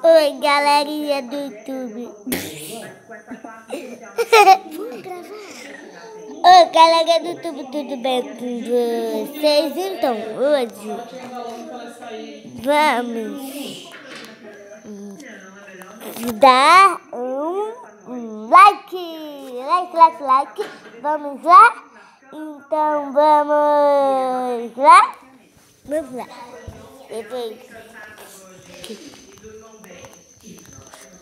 Oi, galerinha do YouTube. Oi, galerinha do YouTube, tudo bem com vocês? Então, hoje vamos dar um like. Vamos lá? Então, vamos lá? Vamos lá.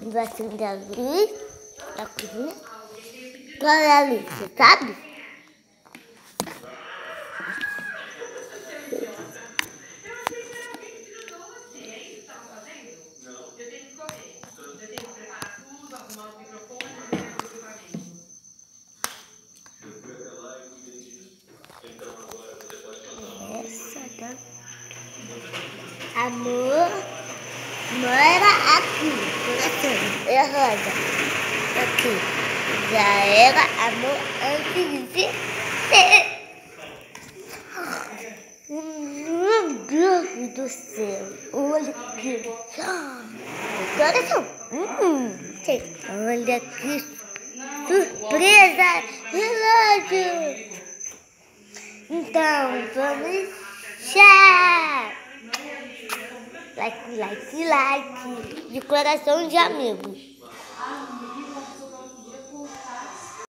Vamos acender a luz da cozinha. Qual é a luz, você sabe? Essa tá. Amor mora aqui, coração, é rosa. Aqui, já era amor antes de ser. Meu Deus do céu, olha aqui. Coração, olha que surpresa, relógio. Então, vamos já. Like, de coração de amigos.